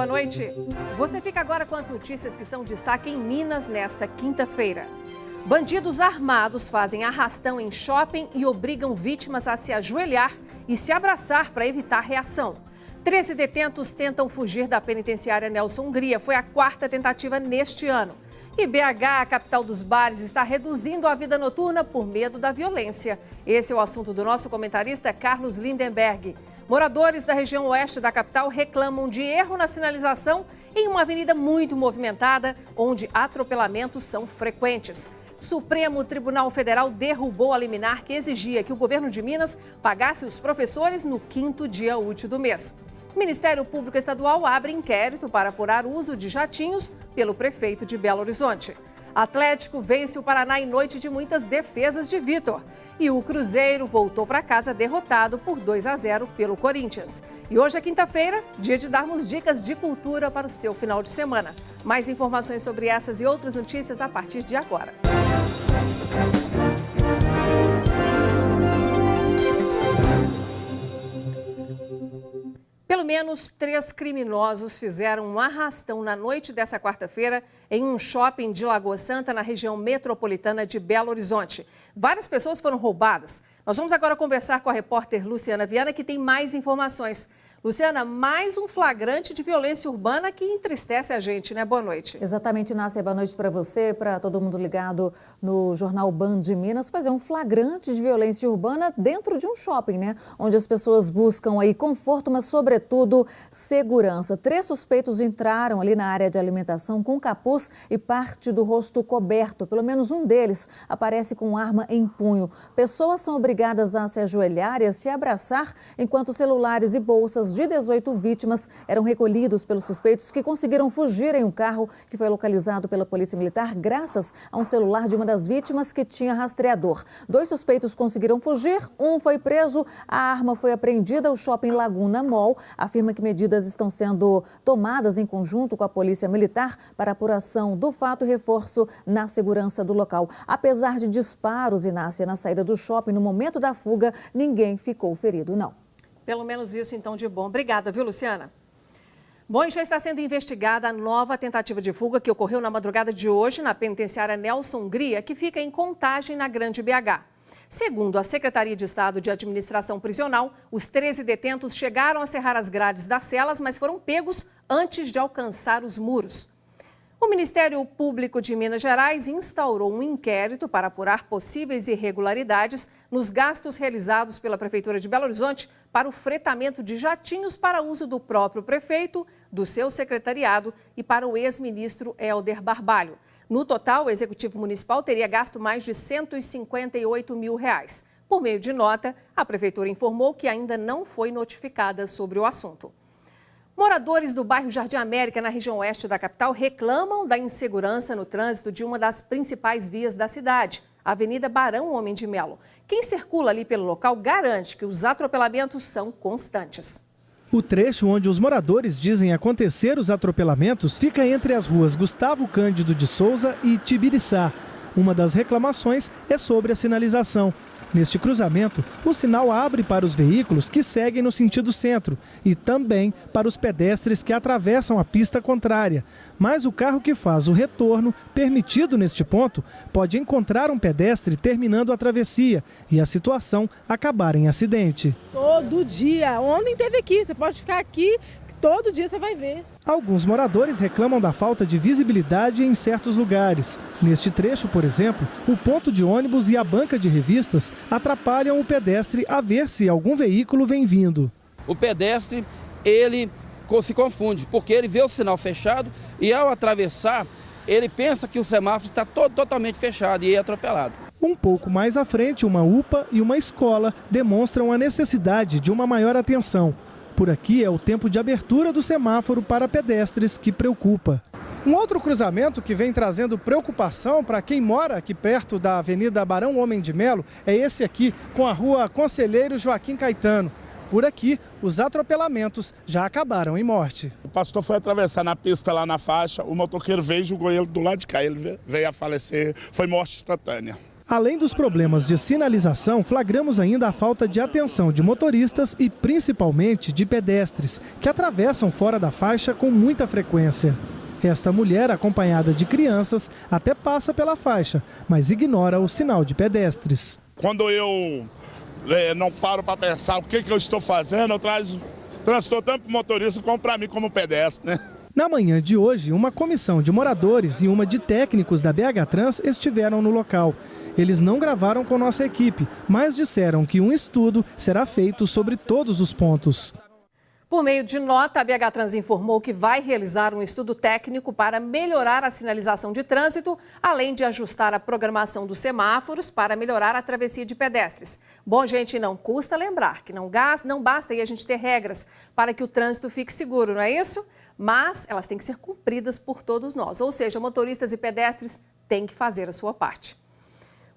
Boa noite. Você fica agora com as notícias que são destaque em Minas nesta quinta-feira. Bandidos armados fazem arrastão em shopping e obrigam vítimas a se ajoelhar e se abraçar para evitar reação. 13 detentos tentam fugir da penitenciária Nelson Hungria. Foi a quarta tentativa neste ano. E BH, a capital dos bares, está reduzindo a vida noturna por medo da violência. Esse é o assunto do nosso comentarista Carlos Lindenberg. Moradores da região oeste da capital reclamam de erro na sinalização em uma avenida muito movimentada, onde atropelamentos são frequentes. Supremo Tribunal Federal derrubou a liminar que exigia que o governo de Minas pagasse os professores no 5º dia útil do mês. O Ministério Público Estadual abre inquérito para apurar o uso de jatinhos pelo prefeito de Belo Horizonte. Atlético vence o Paraná em noite de muitas defesas de Vitor. E o Cruzeiro voltou para casa derrotado por 2-0 pelo Corinthians. E hoje é quinta-feira, dia de darmos dicas de cultura para o seu final de semana. Mais informações sobre essas e outras notícias a partir de agora. Pelo menos 3 criminosos fizeram um arrastão na noite dessa quarta-feira em um shopping de Lagoa Santa, na região metropolitana de Belo Horizonte. Várias pessoas foram roubadas. Nós vamos agora conversar com a repórter Luciana Viana, que tem mais informações. Luciana, mais um flagrante de violência urbana que entristece a gente, né? Boa noite. Exatamente, Nácia. Boa noite para você, para todo mundo ligado no Jornal Band de Minas. Pois é, um flagrante de violência urbana dentro de um shopping, né? Onde as pessoas buscam aí conforto, mas sobretudo segurança. 3 suspeitos entraram ali na área de alimentação com capuz e parte do rosto coberto. Pelo menos um deles aparece com arma em punho. Pessoas são obrigadas a se ajoelhar e a se abraçar enquanto celulares e bolsas de 18 vítimas eram recolhidos pelos suspeitos que conseguiram fugir em um carro que foi localizado pela Polícia Militar graças a um celular de uma das vítimas que tinha rastreador. 2 suspeitos conseguiram fugir, um foi preso, a arma foi apreendida. O Shopping Laguna Mall afirma que medidas estão sendo tomadas em conjunto com a Polícia Militar para apuração do fato e reforço na segurança do local. Apesar de disparos, Inácia, na saída do shopping no momento da fuga, ninguém ficou ferido, não. Pelo menos isso, então, de bom. Obrigada, viu, Luciana? Bom, e já está sendo investigada a nova tentativa de fuga que ocorreu na madrugada de hoje na penitenciária Nelson Hungria, que fica em Contagem, na Grande BH. Segundo a Secretaria de Estado de Administração Prisional, os 13 detentos chegaram a serrar as grades das celas, mas foram pegos antes de alcançar os muros. O Ministério Público de Minas Gerais instaurou um inquérito para apurar possíveis irregularidades nos gastos realizados pela Prefeitura de Belo Horizonte para o fretamento de jatinhos para uso do próprio prefeito, do seu secretariado e para o ex-ministro Helder Barbalho. No total, o Executivo Municipal teria gasto mais de R$158 mil. Por meio de nota, a Prefeitura informou que ainda não foi notificada sobre o assunto. Moradores do bairro Jardim América, na região oeste da capital, reclamam da insegurança no trânsito de uma das principais vias da cidade, a Avenida Barão Homem de Melo. Quem circula ali pelo local garante que os atropelamentos são constantes. O trecho onde os moradores dizem acontecer os atropelamentos fica entre as ruas Gustavo Cândido de Souza e Tibiriçá. Uma das reclamações é sobre a sinalização. Neste cruzamento, o sinal abre para os veículos que seguem no sentido centro e também para os pedestres que atravessam a pista contrária. Mas o carro que faz o retorno, permitido neste ponto, pode encontrar um pedestre terminando a travessia e a situação acabar em acidente. Todo dia. Ontem teve aqui, você pode ficar aqui, todo dia você vai ver. Alguns moradores reclamam da falta de visibilidade em certos lugares. Neste trecho, por exemplo, o ponto de ônibus e a banca de revistas atrapalham o pedestre a ver se algum veículo vem vindo. O pedestre, ele se confunde, porque ele vê o sinal fechado e ao atravessar, ele pensa que o semáforo está totalmente fechado e é atropelado. Um pouco mais à frente, uma UPA e uma escola demonstram a necessidade de uma maior atenção. Por aqui é o tempo de abertura do semáforo para pedestres que preocupa. Um outro cruzamento que vem trazendo preocupação para quem mora aqui perto da Avenida Barão Homem de Melo é esse aqui, com a rua Conselheiro Joaquim Caetano. Por aqui, os atropelamentos já acabaram em morte. O pastor foi atravessar na pista lá na faixa, o motoqueiro veio e jogou ele do lado de cá, ele veio a falecer, foi morte instantânea. Além dos problemas de sinalização, flagramos ainda a falta de atenção de motoristas e principalmente de pedestres, que atravessam fora da faixa com muita frequência. Esta mulher, acompanhada de crianças, até passa pela faixa, mas ignora o sinal de pedestres. Quando eu não paro para pensar o que eu estou fazendo, eu transtorno tanto para o motorista como para mim como pedestre, né? Na manhã de hoje, uma comissão de moradores e uma de técnicos da BH Trans estiveram no local. Eles não gravaram com nossa equipe, mas disseram que um estudo será feito sobre todos os pontos. Por meio de nota, a BH Trans informou que vai realizar um estudo técnico para melhorar a sinalização de trânsito, além de ajustar a programação dos semáforos para melhorar a travessia de pedestres. Bom, gente, não custa lembrar que não basta aí a gente ter regras para que o trânsito fique seguro, não é isso? Mas elas têm que ser cumpridas por todos nós, ou seja, motoristas e pedestres têm que fazer a sua parte.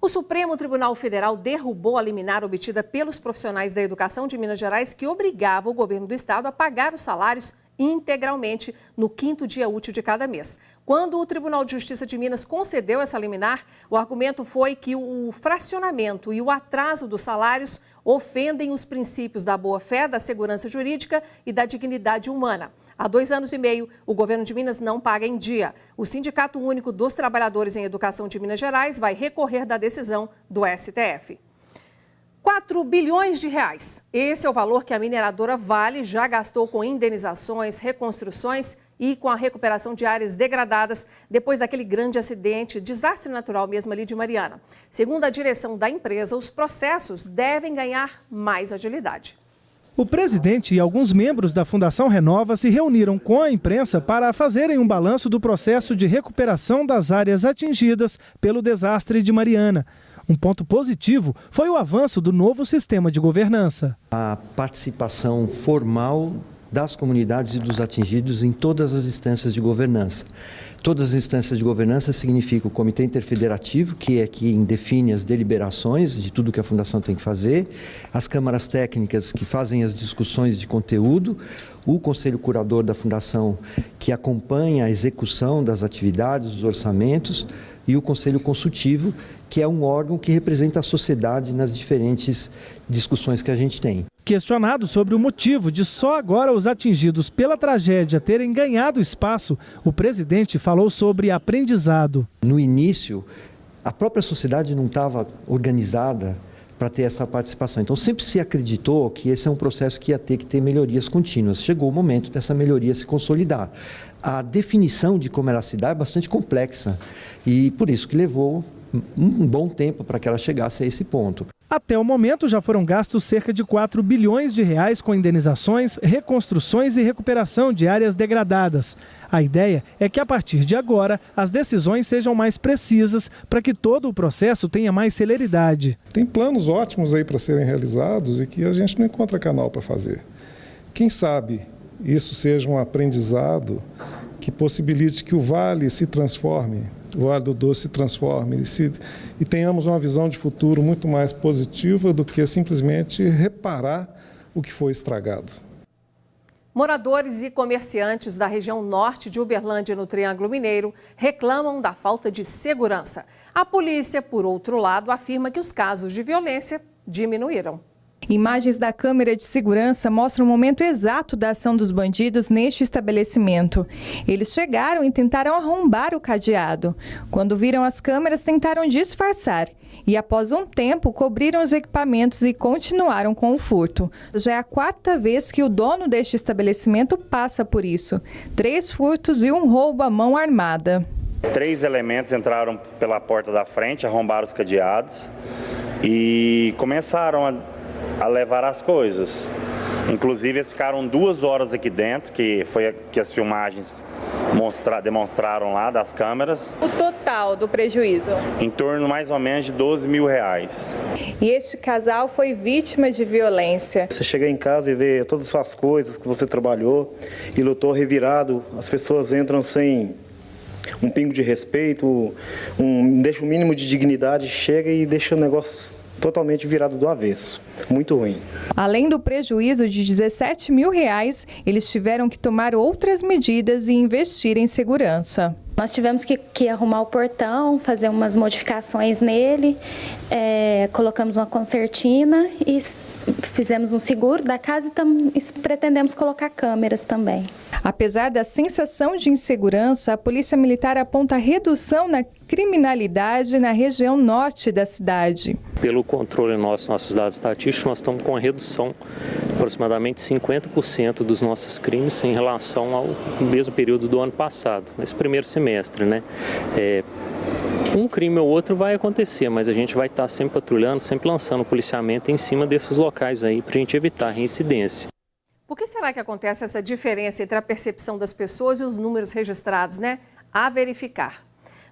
O Supremo Tribunal Federal derrubou a liminar obtida pelos profissionais da educação de Minas Gerais que obrigava o governo do estado a pagar os salários integralmente no 5º dia útil de cada mês. Quando o Tribunal de Justiça de Minas concedeu essa liminar, o argumento foi que o fracionamento e o atraso dos salários ofendem os princípios da boa-fé, da segurança jurídica e da dignidade humana. Há 2 anos e meio, o governo de Minas não paga em dia. O Sindicato Único dos Trabalhadores em Educação de Minas Gerais vai recorrer da decisão do STF. 4 bilhões de reais. Esse é o valor que a mineradora Vale já gastou com indenizações, reconstruções e com a recuperação de áreas degradadas depois daquele grande acidente, desastre natural mesmo ali de Mariana. Segundo a direção da empresa, os processos devem ganhar mais agilidade. O presidente e alguns membros da Fundação Renova se reuniram com a imprensa para fazerem um balanço do processo de recuperação das áreas atingidas pelo desastre de Mariana. Um ponto positivo foi o avanço do novo sistema de governança. A participação formal das comunidades e dos atingidos em todas as instâncias de governança. Todas as instâncias de governança significa o Comitê Interfederativo, que é quem define as deliberações de tudo que a Fundação tem que fazer, as câmaras técnicas que fazem as discussões de conteúdo, o Conselho Curador da Fundação, que acompanha a execução das atividades, dos orçamentos, e o Conselho Consultivo, que é um órgão que representa a sociedade nas diferentes discussões que a gente tem. Questionado sobre o motivo de só agora os atingidos pela tragédia terem ganhado espaço, o presidente falou sobre aprendizado. No início, a própria sociedade não estava organizada para ter essa participação. Então, sempre se acreditou que esse é um processo que ia ter que ter melhorias contínuas. Chegou o momento dessa melhoria se consolidar. A definição de como ela se dá é bastante complexa e por isso que levou um bom tempo para que ela chegasse a esse ponto. Até o momento já foram gastos cerca de 4 bilhões de reais com indenizações, reconstruções e recuperação de áreas degradadas. A ideia é que a partir de agora as decisões sejam mais precisas para que todo o processo tenha mais celeridade. Tem planos ótimos aí para serem realizados e que a gente não encontra canal para fazer. Quem sabe isso seja um aprendizado que possibilite que o Vale se transforme, o Vale do Doce se transforme e tenhamos uma visão de futuro muito mais positiva do que simplesmente reparar o que foi estragado. Moradores e comerciantes da região norte de Uberlândia, no Triângulo Mineiro, reclamam da falta de segurança. A polícia, por outro lado, afirma que os casos de violência diminuíram. Imagens da câmera de segurança mostram o momento exato da ação dos bandidos neste estabelecimento. Eles chegaram e tentaram arrombar o cadeado. Quando viram as câmeras, tentaram disfarçar. E após um tempo, cobriram os equipamentos e continuaram com o furto. Já é a 4ª vez que o dono deste estabelecimento passa por isso. 3 furtos e um roubo à mão armada. 3 elementos entraram pela porta da frente, arrombaram os cadeados e começaram a levar as coisas. Inclusive, eles ficaram 2 horas aqui dentro, que foi que as filmagens demonstraram lá das câmeras. O total do prejuízo? Em torno mais ou menos de R$12 mil. E este casal foi vítima de violência. Você chega em casa e vê todas as suas coisas que você trabalhou e lutou revirado, as pessoas entram sem um pingo de respeito, deixa um mínimo de dignidade, chega e deixa o negócio totalmente virado do avesso. Muito ruim. Além do prejuízo de R$17 mil, eles tiveram que tomar outras medidas e investir em segurança. Nós tivemos que arrumar o portão, fazer umas modificações nele, colocamos uma concertina e fizemos um seguro da casa e pretendemos colocar câmeras também. Apesar da sensação de insegurança, a Polícia Militar aponta redução na criminalidade na região norte da cidade. Pelo controle nossos dados estatísticos, nós estamos com a redução de aproximadamente 50% dos nossos crimes em relação ao mesmo período do ano passado, nesse primeiro semestre, né? Um crime ou outro vai acontecer, mas a gente vai estar sempre patrulhando, sempre lançando policiamento em cima desses locais aí para a gente evitar reincidência. Por que será que acontece essa diferença entre a percepção das pessoas e os números registrados, né? A verificar.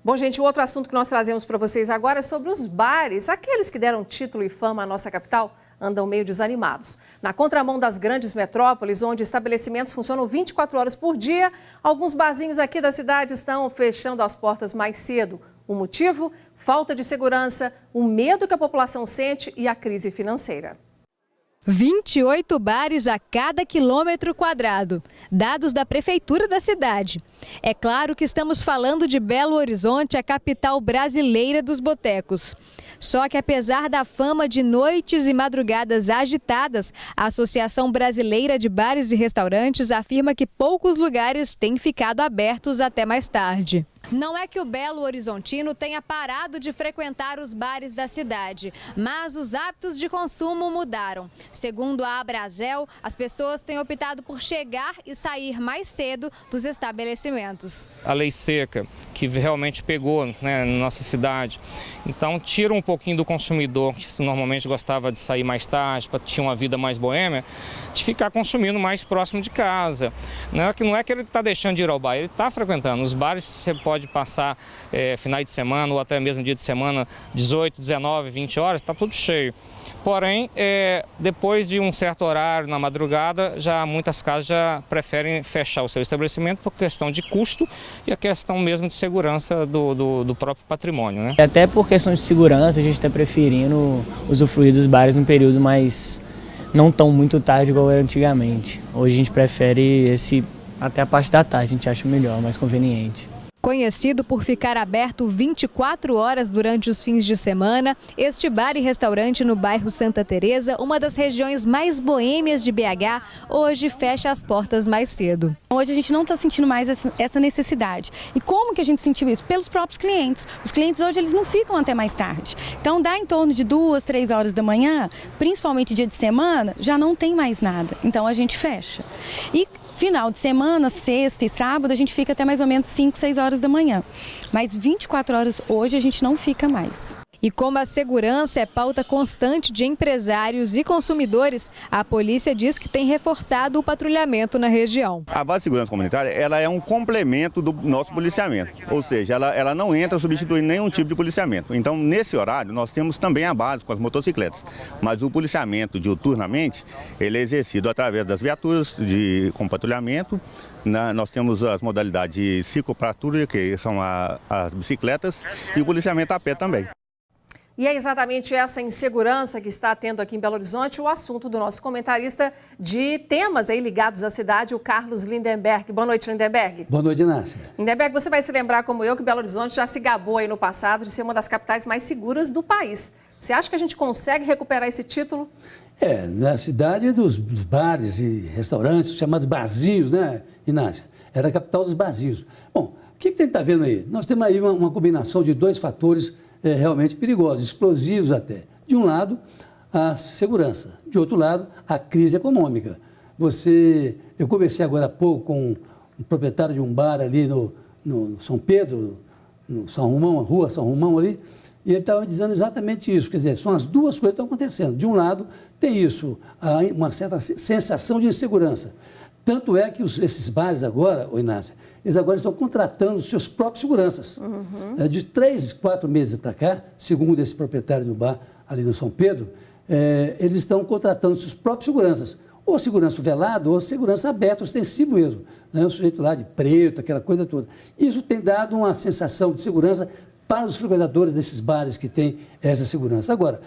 Bom, gente, o outro assunto que nós trazemos para vocês agora é sobre os bares. Aqueles que deram título e fama à nossa capital andam meio desanimados. Na contramão das grandes metrópoles, onde estabelecimentos funcionam 24 horas por dia, alguns barzinhos aqui da cidade estão fechando as portas mais cedo. O motivo? Falta de segurança, o medo que a população sente e a crise financeira. 28 bares a cada quilômetro quadrado, dados da prefeitura da cidade. É claro que estamos falando de Belo Horizonte, a capital brasileira dos botecos. Só que apesar da fama de noites e madrugadas agitadas, a Associação Brasileira de Bares e Restaurantes afirma que poucos lugares têm ficado abertos até mais tarde. Não é que o Belo Horizontino tenha parado de frequentar os bares da cidade, mas os hábitos de consumo mudaram. Segundo a Abrazel, as pessoas têm optado por chegar e sair mais cedo dos estabelecimentos. A lei seca, que realmente pegou, né, na nossa cidade, então tira um pouquinho do consumidor, que normalmente gostava de sair mais tarde, tinha uma vida mais boêmia, de ficar consumindo mais próximo de casa. Não é que ele está deixando de ir ao bar, ele está frequentando. Os bares você pode passar finais de semana ou até mesmo dia de semana, 18, 19, 20 horas, está tudo cheio. Porém, depois de um certo horário na madrugada, muitas casas já preferem fechar o seu estabelecimento por questão de custo e a questão mesmo de segurança do próprio patrimônio, né? Até por questão de segurança, a gente está preferindo usufruir dos bares num período mais não tão muito tarde igual era antigamente. Hoje a gente prefere até a parte da tarde, a gente acha melhor, mais conveniente. Conhecido por ficar aberto 24 horas durante os fins de semana, este bar e restaurante no bairro Santa Teresa, uma das regiões mais boêmias de BH, hoje fecha as portas mais cedo. Hoje a gente não está sentindo mais essa necessidade. E como que a gente sentiu isso? Pelos próprios clientes. Os clientes hoje eles não ficam até mais tarde. Então dá em torno de 2, 3 horas da manhã, principalmente dia de semana, já não tem mais nada. Então a gente fecha. E final de semana, sexta e sábado, a gente fica até mais ou menos 5, 6 horas da manhã. Mas 24 horas hoje a gente não fica mais. E como a segurança é pauta constante de empresários e consumidores, a polícia diz que tem reforçado o patrulhamento na região. A base de segurança comunitária ela é um complemento do nosso policiamento, ou seja, ela não entra substituindo nenhum tipo de policiamento. Então, nesse horário, nós temos também a base com as motocicletas, mas o policiamento diuturnamente, ele é exercido através das viaturas com patrulhamento. Nós temos as modalidades de ciclopatrulha, que são as bicicletas, e o policiamento a pé também. E é exatamente essa insegurança que está tendo aqui em Belo Horizonte o assunto do nosso comentarista de temas aí ligados à cidade, o Carlos Lindenberg. Boa noite, Lindenberg. Boa noite, Inácia. Lindenberg, você vai se lembrar, como eu, que Belo Horizonte já se gabou aí no passado de ser uma das capitais mais seguras do país. Você acha que a gente consegue recuperar esse título? Na cidade dos bares e restaurantes, chamados barzinhos, né, Inácia? Era a capital dos barzinhos. Bom, o que tem que estar vendo aí? Nós temos aí uma combinação de dois fatores realmente perigosos, explosivos até. De um lado, a segurança. De outro lado, a crise econômica. Eu conversei agora há pouco com um proprietário de um bar ali no São Pedro, no São Romão, a rua São Romão ali, e ele estava dizendo exatamente isso. Quer dizer, são as duas coisas que estão acontecendo. De um lado, tem isso, uma certa sensação de insegurança. Tanto é que esses bares agora, Inácia, eles agora estão contratando os seus próprios seguranças. Uhum. De 3, 4 meses para cá, segundo esse proprietário do bar ali no São Pedro, eles estão contratando os seus próprios seguranças. Ou segurança velado, ou segurança aberta, ostensivo mesmo. Né? O sujeito lá de preto, aquela coisa toda. Isso tem dado uma sensação de segurança para os frequentadores desses bares que têm essa segurança. Agora,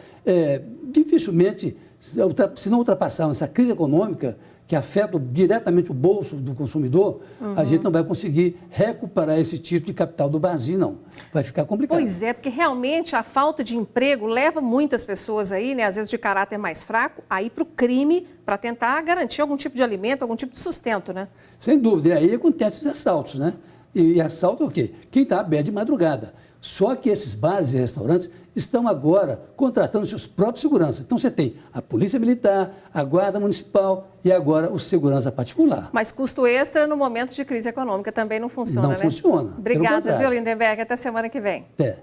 dificilmente, se não ultrapassarmos essa crise econômica que afeta diretamente o bolso do consumidor, a gente não vai conseguir recuperar esse tipo de capital do barzinho, não. Vai ficar complicado. Pois é, porque realmente a falta de emprego leva muitas pessoas aí, né, às vezes de caráter mais fraco, aí para o crime, para tentar garantir algum tipo de alimento, algum tipo de sustento, né? Sem dúvida. E aí acontecem os assaltos, né? E assalto é o quê? Quem está aberto de madrugada. Só que esses bares e restaurantes estão agora contratando seus próprios seguranças. Então você tem a Polícia Militar, a Guarda Municipal e agora o segurança particular. Mas custo extra no momento de crise econômica também não funciona, né? Não funciona. Obrigada, viu, Lindenberg? Até semana que vem. Até.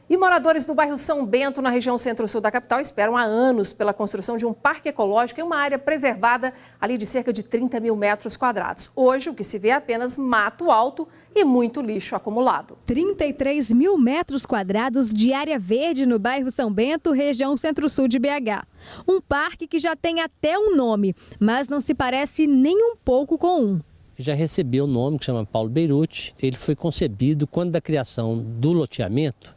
E moradores do bairro São Bento, na região centro-sul da capital, esperam há anos pela construção de um parque ecológico em uma área preservada ali de cerca de 30 mil metros quadrados. Hoje, o que se vê é apenas mato alto e muito lixo acumulado. 33 mil metros quadrados de área verde no bairro São Bento, região centro-sul de BH. Um parque que já tem até um nome, mas não se parece nem um pouco com um. Já recebeu o nome que chama Paulo Beruti. Ele foi concebido quando da criação do loteamento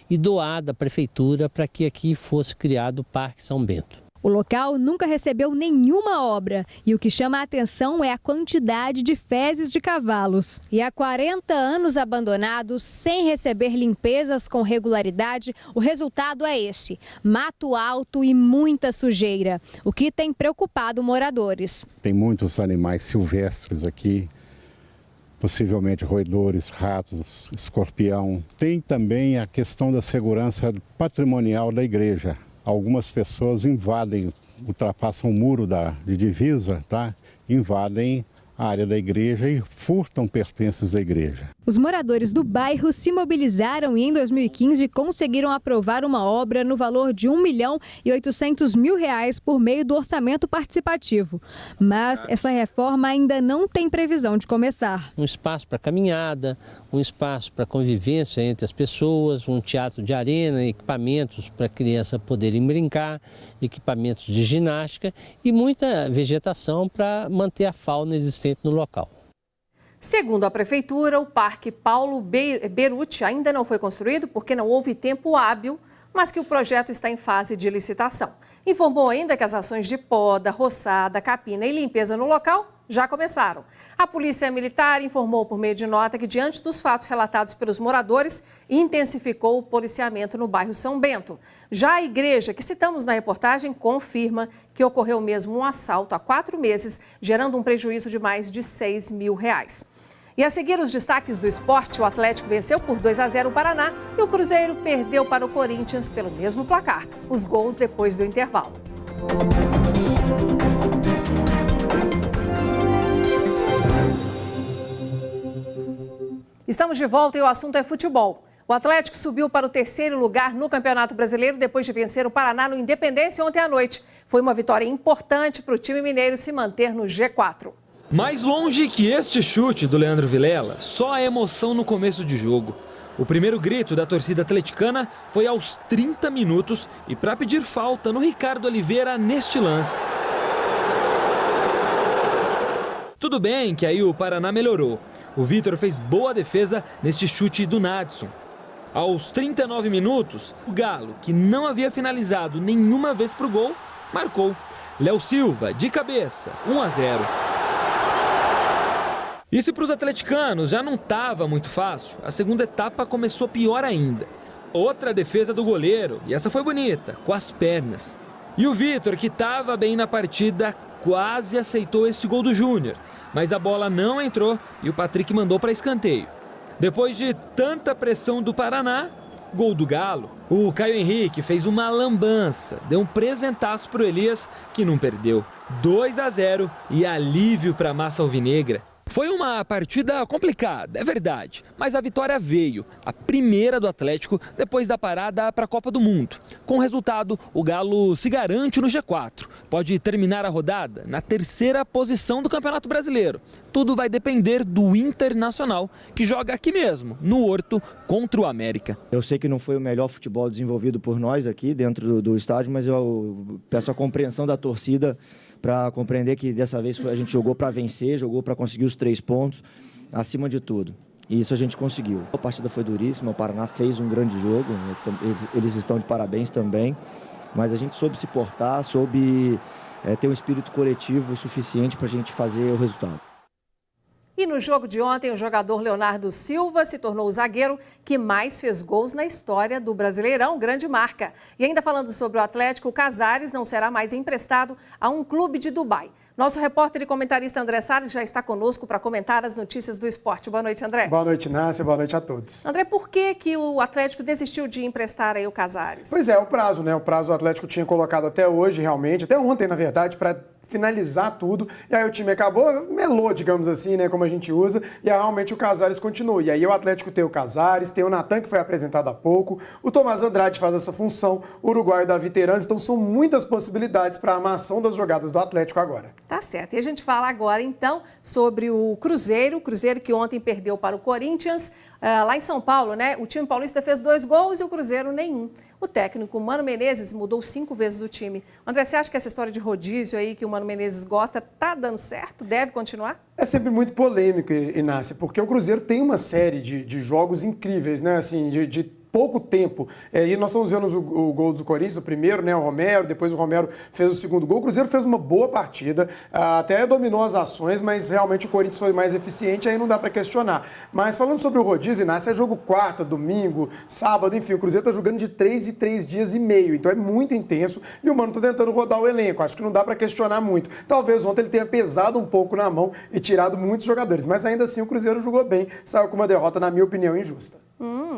e doado à prefeitura para que aqui fosse criado o Parque São Bento. O local nunca recebeu nenhuma obra e o que chama a atenção é a quantidade de fezes de cavalos. E há 40 anos abandonado, sem receber limpezas com regularidade, o resultado é esse: mato alto e muita sujeira, o que tem preocupado moradores. Tem muitos animais silvestres aqui, possivelmente roedores, ratos, escorpião. Tem também a questão da segurança patrimonial da igreja. Algumas pessoas invadem, ultrapassam o muro de divisa, tá? Invadem a área da igreja e furtam pertences da igreja. Os moradores do bairro se mobilizaram e em 2015 conseguiram aprovar uma obra no valor de R$1.800.000 por meio do orçamento participativo. Mas essa reforma ainda não tem previsão de começar. Um espaço para caminhada, um espaço para convivência entre as pessoas, um teatro de arena, equipamentos para a criança poderem brincar, equipamentos de ginástica e muita vegetação para manter a fauna existente no local. Segundo a Prefeitura, o Parque Paulo Beruti ainda não foi construído porque não houve tempo hábil, mas que o projeto está em fase de licitação. Informou ainda que as ações de poda, roçada, capina e limpeza no local já começaram. A Polícia Militar informou por meio de nota que, diante dos fatos relatados pelos moradores, intensificou o policiamento no bairro São Bento. Já a igreja, que citamos na reportagem, confirma que ocorreu mesmo um assalto há 4 meses, gerando um prejuízo de mais de R$6 mil. E a seguir os destaques do esporte, o Atlético venceu por 2-0 o Paraná e o Cruzeiro perdeu para o Corinthians pelo mesmo placar. Os gols depois do intervalo. Estamos de volta e o assunto é futebol. O Atlético subiu para o 3º lugar no Campeonato Brasileiro depois de vencer o Paraná no Independência ontem à noite. Foi uma vitória importante para o time mineiro se manter no G4. Mais longe que este chute do Leandro Vilela, só a emoção no começo de jogo. O primeiro grito da torcida atleticana foi aos 30 minutos e para pedir falta no Ricardo Oliveira neste lance. Tudo bem que aí o Paraná melhorou. O Vitor fez boa defesa neste chute do Nadson. Aos 39 minutos, o Galo, que não havia finalizado nenhuma vez para o gol, marcou. Léo Silva, de cabeça, 1-0. E se para os atleticanos já não estava muito fácil, a segunda etapa começou pior ainda. Outra defesa do goleiro, e essa foi bonita, com as pernas. E o Vitor, que estava bem na partida, quase aceitou esse gol do Júnior. Mas a bola não entrou e o Patrick mandou para escanteio. Depois de tanta pressão do Paraná, gol do Galo. O Caio Henrique fez uma lambança, deu um presentaço para o Elias, que não perdeu. 2-0 e alívio para a massa alvinegra. Foi uma partida complicada, é verdade, mas a vitória veio, a primeira do Atlético depois da parada para a Copa do Mundo. Com o resultado, o Galo se garante no G4, pode terminar a rodada na 3ª posição do Campeonato Brasileiro. Tudo vai depender do Internacional, que joga aqui mesmo, no Horto, contra o América. Eu sei que não foi o melhor futebol desenvolvido por nós aqui dentro do estádio, mas eu peço a compreensão da torcida para compreender que dessa vez a gente jogou para vencer, jogou para conseguir os 3 pontos, acima de tudo. E isso a gente conseguiu. A partida foi duríssima, o Paraná fez um grande jogo, eles estão de parabéns também, mas a gente soube se portar, soube ter um espírito coletivo suficiente para a gente fazer o resultado. E no jogo de ontem, o jogador Leonardo Silva se tornou o zagueiro que mais fez gols na história do Brasileirão, grande marca. E ainda falando sobre o Atlético, o Casares não será mais emprestado a um clube de Dubai. Nosso repórter e comentarista André Salles já está conosco para comentar as notícias do esporte. Boa noite, André. Boa noite, Nácia. Boa noite a todos. André, por que o Atlético desistiu de emprestar aí o Casares? Pois é, o prazo, né? O prazo o Atlético tinha colocado até hoje, realmente, até ontem, na verdade, para finalizar tudo. E aí o time acabou, melou, digamos assim, né? Como a gente usa. E aí realmente o Casares continua. E aí o Atlético tem o Casares, tem o Natan, que foi apresentado há pouco. O Tomás Andrade faz essa função. O uruguaio Davi Teranz. Então são muitas possibilidades para a armação das jogadas do Atlético agora. Tá certo. E a gente fala agora, então, sobre o Cruzeiro que ontem perdeu para o Corinthians, lá em São Paulo, né? O time paulista fez 2 gols e o Cruzeiro nenhum. O técnico Mano Menezes mudou 5 vezes o time. André, você acha que essa história de rodízio aí que o Mano Menezes gosta tá dando certo? Deve continuar? É sempre muito polêmico, Inácia, porque o Cruzeiro tem uma série de jogos incríveis, né? Assim, de pouco tempo. E nós estamos vendo o gol do Corinthians, o primeiro, né? O Romero, depois o Romero fez o segundo gol. O Cruzeiro fez uma boa partida, até dominou as ações, mas realmente o Corinthians foi mais eficiente, aí não dá para questionar. Mas falando sobre o rodízio, Inácio, é jogo quarta, domingo, sábado, enfim, o Cruzeiro está jogando de 3 em 3 dias e meio, então é muito intenso e o Mano está tentando rodar o elenco, acho que não dá para questionar muito. Talvez ontem ele tenha pesado um pouco na mão e tirado muitos jogadores, mas ainda assim o Cruzeiro jogou bem, saiu com uma derrota, na minha opinião, injusta.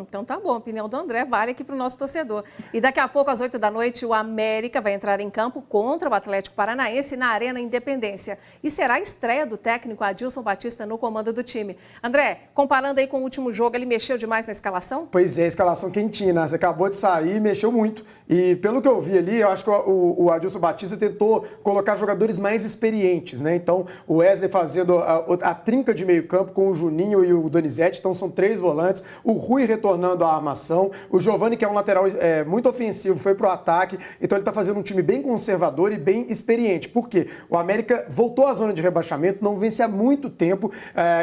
Então tá bom, a opinião do André vale aqui para o nosso torcedor. E daqui a pouco, às 8 da noite, o América vai entrar em campo contra o Atlético Paranaense na Arena Independência. E será a estreia do técnico Adilson Batista no comando do time. André, comparando aí com o último jogo, ele mexeu demais na escalação? Pois é, a escalação quentinha, né? Você acabou de sair e mexeu muito. E pelo que eu vi ali, eu acho que o Adilson Batista tentou colocar jogadores mais experientes, né? Então, o Wesley fazendo a trinca de meio campo com o Juninho e o Donizete, então são 3 volantes. O Rui retornando à armação. O Giovani, que é um lateral muito ofensivo, foi pro ataque. Então ele está fazendo um time bem conservador e bem experiente. Por quê? O América voltou à zona de rebaixamento, não vence há muito tempo.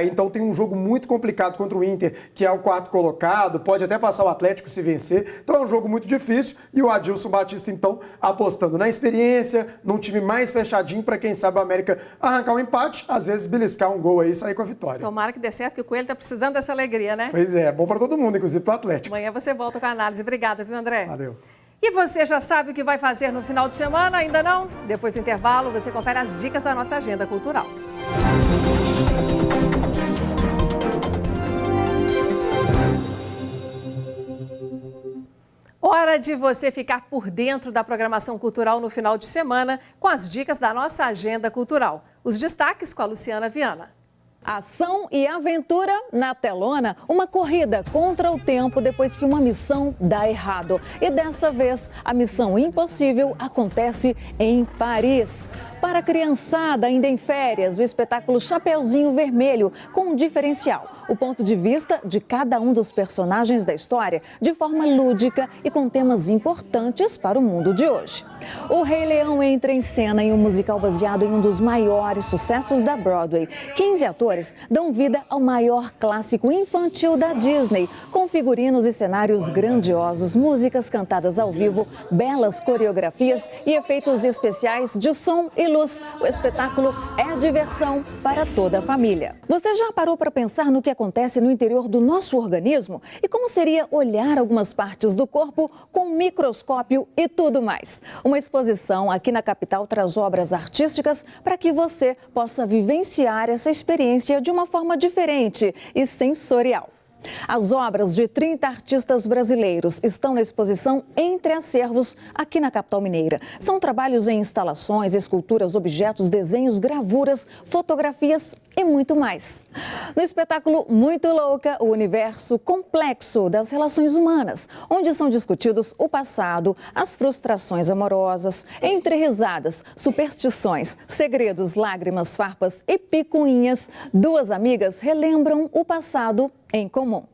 Então tem um jogo muito complicado contra o Inter, que é o 4º colocado. Pode até passar o Atlético se vencer. Então é um jogo muito difícil. E o Adilson Batista, então, apostando na experiência, num time mais fechadinho, para quem sabe o América arrancar um empate, às vezes beliscar um gol aí e sair com a vitória. Tomara que dê certo, que o Coelho está precisando dessa alegria, né? Pois é, bom para todo mundo, inclusive para o Atlético. Amanhã você volta com a análise. Obrigada, viu, André? Valeu. E você já sabe o que vai fazer no final de semana? Ainda não? Depois do intervalo, você confere as dicas da nossa agenda cultural. Hora de você ficar por dentro da programação cultural no final de semana com as dicas da nossa agenda cultural. Os destaques com a Luciana Viana. Ação e aventura na telona, uma corrida contra o tempo depois que uma missão dá errado. E dessa vez, a missão impossível acontece em Paris. Para a criançada ainda em férias, o espetáculo Chapeuzinho Vermelho, com um diferencial. O ponto de vista de cada um dos personagens da história, de forma lúdica e com temas importantes para o mundo de hoje. O Rei Leão entra em cena em um musical baseado em um dos maiores sucessos da Broadway. 15 atores dão vida ao maior clássico infantil da Disney, com figurinos e cenários grandiosos, músicas cantadas ao vivo, belas coreografias e efeitos especiais de som e luz. O espetáculo é diversão para toda a família. Você já parou para pensar no que acontece no interior do nosso organismo? E como seria olhar algumas partes do corpo com um microscópio e tudo mais? Uma exposição aqui na capital traz obras artísticas para que você possa vivenciar essa experiência de uma forma diferente e sensorial. As obras de 30 artistas brasileiros estão na exposição Entre Acervos, aqui na capital mineira. São trabalhos em instalações, esculturas, objetos, desenhos, gravuras, fotografias e muito mais. No espetáculo Muito Louca, o universo complexo das relações humanas, onde são discutidos o passado, as frustrações amorosas, entre risadas, superstições, segredos, lágrimas, farpas e picuinhas, 2 amigas relembram o passado em comum.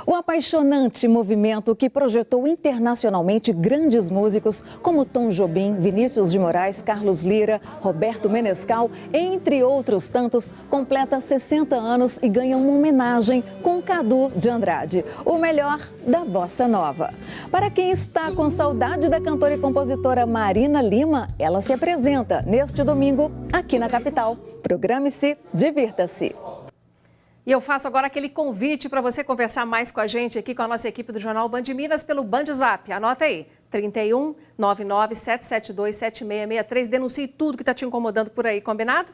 O apaixonante movimento que projetou internacionalmente grandes músicos como Tom Jobim, Vinícius de Moraes, Carlos Lira, Roberto Menescal, entre outros tantos, completa 60 anos e ganha uma homenagem com Cadu de Andrade, o melhor da bossa nova. Para quem está com saudade da cantora e compositora Marina Lima, ela se apresenta neste domingo aqui na capital. Programe-se, divirta-se. E eu faço agora aquele convite para você conversar mais com a gente aqui com a nossa equipe do Jornal Band Minas pelo Band Zap. Anota aí, 31 99 772 7663. Denuncie tudo que está te incomodando por aí, combinado?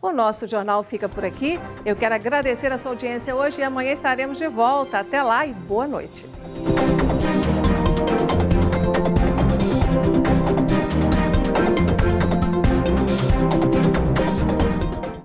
O nosso jornal fica por aqui. Eu quero agradecer a sua audiência hoje e amanhã estaremos de volta. Até lá e boa noite.